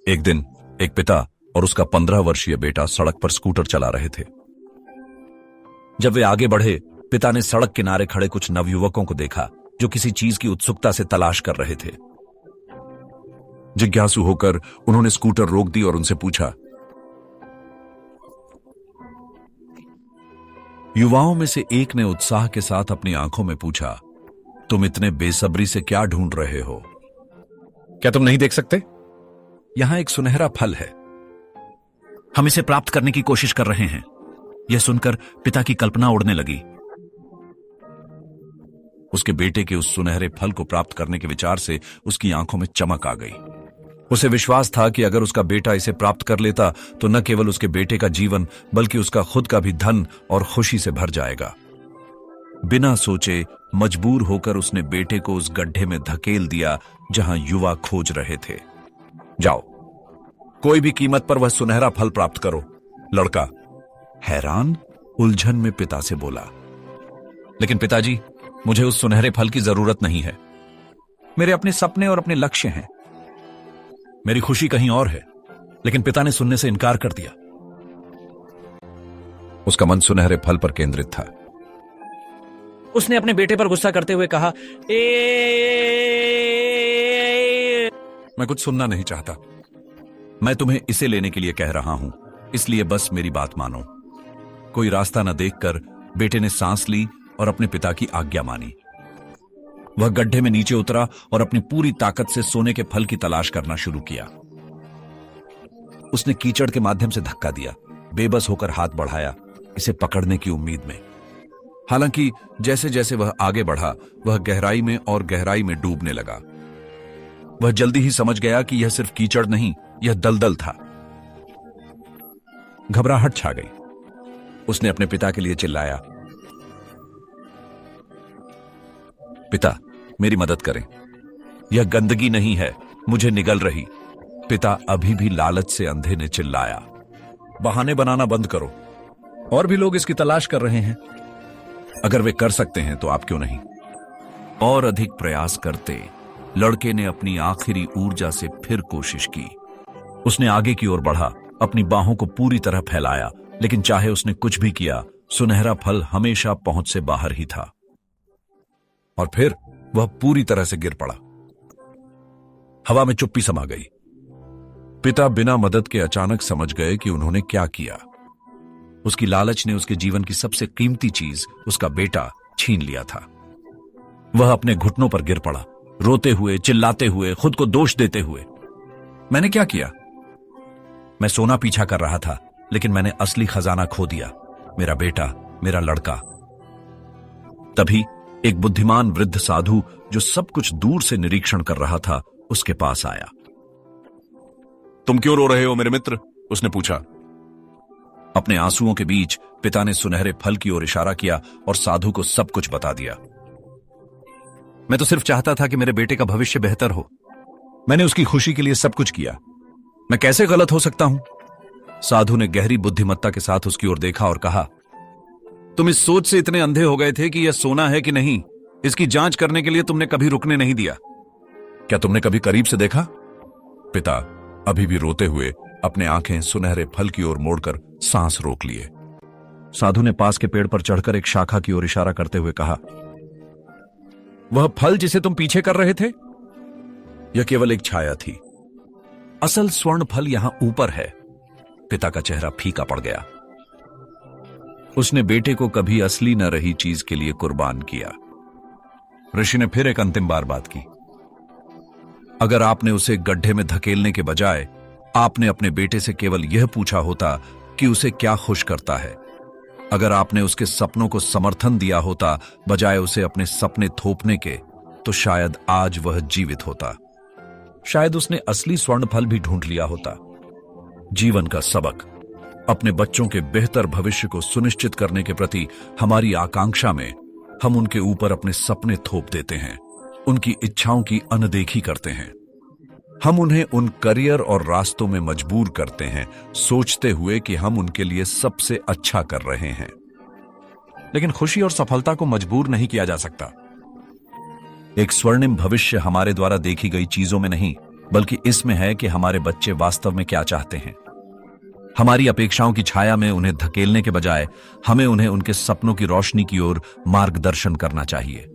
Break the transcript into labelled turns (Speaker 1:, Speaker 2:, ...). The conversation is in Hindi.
Speaker 1: एक दिन एक पिता और उसका 15 वर्षीय बेटा सड़क पर स्कूटर चला रहे थे। जब वे आगे बढ़े, पिता ने सड़क किनारे खड़े कुछ नवयुवकों को देखा जो किसी चीज की उत्सुकता से तलाश कर रहे थे। जिज्ञासु होकर उन्होंने स्कूटर रोक दी और उनसे पूछा। युवाओं में से एक ने उत्साह के साथ अपनी आंखों में पूछा, तुम इतने बेसब्री से क्या ढूंढ रहे हो?
Speaker 2: क्या तुम नहीं देख सकते?
Speaker 1: यहां एक सुनहरा फल है, हम इसे प्राप्त करने की कोशिश कर रहे हैं। यह सुनकर पिता की कल्पना उड़ने लगी। उसके बेटे के उस सुनहरे फल को प्राप्त करने के विचार से उसकी आंखों में चमक आ गई। उसे विश्वास था कि अगर उसका बेटा इसे प्राप्त कर लेता तो न केवल उसके बेटे का जीवन बल्कि उसका खुद का भी धन और खुशी से भर जाएगा। बिना सोचे मजबूर होकर उसने बेटे को उस गड्ढे में धकेल दिया जहां युवा खोज रहे थे। जाओ, कोई भी कीमत पर वह सुनहरा फल प्राप्त करो। लड़का हैरान उलझन में पिता से बोला, लेकिन पिताजी, मुझे उस सुनहरे फल की जरूरत नहीं है। मेरे अपने सपने और अपने लक्ष्य हैं। मेरी खुशी कहीं और है। लेकिन पिता ने सुनने से इनकार कर दिया। उसका मन सुनहरे फल पर केंद्रित था।
Speaker 3: उसने अपने बेटे पर गुस्सा करते हुए कहा,
Speaker 1: मैं कुछ सुनना नहीं चाहता। मैं तुम्हें इसे लेने के लिए कह रहा हूं, इसलिए बस मेरी बात मानो। कोई रास्ता न देखकर बेटे ने सांस ली और अपने पिता की आज्ञा मानी। वह गड्ढे में नीचे उतरा और अपनी पूरी ताकत से सोने के फल की तलाश करना शुरू किया। उसने कीचड़ के माध्यम से धक्का दिया, बेबस होकर हाथ बढ़ाया इसे पकड़ने की उम्मीद में। हालांकि जैसे जैसे वह आगे बढ़ा, वह गहराई में और गहराई में डूबने लगा। वह जल्दी ही समझ गया कि यह सिर्फ कीचड़ नहीं, यह दलदल था। घबराहट छा गई। उसने अपने पिता के लिए चिल्लाया, पिता, मेरी मदद करें। यह गंदगी नहीं है, मुझे निगल रही। पिता अभी भी लालच से अंधे ने चिल्लाया, बहाने बनाना बंद करो। और भी लोग इसकी तलाश कर रहे हैं। अगर वे कर सकते हैं तो आप क्यों नहीं? और अधिक प्रयास करते लड़के ने अपनी आखिरी ऊर्जा से फिर कोशिश की। उसने आगे की ओर बढ़ा, अपनी बाहों को पूरी तरह फैलाया, लेकिन चाहे उसने कुछ भी किया, सुनहरा फल हमेशा पहुंच से बाहर ही था। और फिर वह पूरी तरह से गिर पड़ा। हवा में चुप्पी समा गई। पिता बिना मदद के अचानक समझ गए कि उन्होंने क्या किया। उसकी लालच ने उसके जीवन की सबसे कीमती चीज, उसका बेटा, छीन लिया था। वह अपने घुटनों पर गिर पड़ा, रोते हुए, चिल्लाते हुए, खुद को दोष देते हुए। मैंने क्या किया? मैं सोना पीछा कर रहा था, लेकिन मैंने असली खजाना खो दिया, मेरा बेटा, मेरा लड़का। तभी एक बुद्धिमान वृद्ध साधु जो सब कुछ दूर से निरीक्षण कर रहा था, उसके पास आया। तुम क्यों रो रहे हो मेरे मित्र? उसने पूछा। अपने आंसुओं के बीच पिता ने सुनहरे फल की ओर इशारा किया और साधु को सब कुछ बता दिया। मैं तो सिर्फ चाहता था कि मेरे बेटे का भविष्य बेहतर हो। मैंने उसकी खुशी के लिए सब कुछ किया। मैं कैसे गलत हो सकता हूं? साधु ने गहरी बुद्धिमत्ता के साथ उसकी ओर देखा और कहा, तुम इस सोच से इतने अंधे हो गए थे कि यह सोना है कि नहीं, इसकी जांच करने के लिए तुमने कभी रुकने नहीं दिया। क्या तुमने कभी करीब से देखा? पिता अभी भी रोते हुए अपने आंखें सुनहरे फल की ओर मोड़कर सांस रोक लिए। साधु ने पास के पेड़ पर चढ़कर एक शाखा की ओर इशारा करते हुए कहा, वह फल जिसे तुम पीछे कर रहे थे, यह केवल एक छाया थी। असल स्वर्ण फल यहां ऊपर है। पिता का चेहरा फीका पड़ गया। उसने बेटे को कभी असली न रही चीज के लिए कुर्बान किया। ऋषि ने फिर एक अंतिम बार बात की, अगर आपने उसे गड्ढे में धकेलने के बजाय आपने अपने बेटे से केवल यह पूछा होता कि उसे क्या खुश करता है, अगर आपने उसके सपनों को समर्थन दिया होता बजाय उसे अपने सपने थोपने के, तो शायद आज वह जीवित होता। शायद उसने असली स्वर्ण फल भी ढूंढ लिया होता। जीवन का सबक, अपने बच्चों के बेहतर भविष्य को सुनिश्चित करने के प्रति हमारी आकांक्षा में हम उनके ऊपर अपने सपने थोप देते हैं, उनकी इच्छाओं की अनदेखी करते हैं। हम उन्हें उन करियर और रास्तों में मजबूर करते हैं, सोचते हुए कि हम उनके लिए सबसे अच्छा कर रहे हैं। लेकिन खुशी और सफलता को मजबूर नहीं किया जा सकता। एक स्वर्णिम भविष्य हमारे द्वारा देखी गई चीजों में नहीं, बल्कि इसमें है कि हमारे बच्चे वास्तव में क्या चाहते हैं। हमारी अपेक्षाओं की छाया में उन्हें धकेलने के बजाय हमें उन्हें उनके सपनों की रोशनी की ओर मार्गदर्शन करना चाहिए।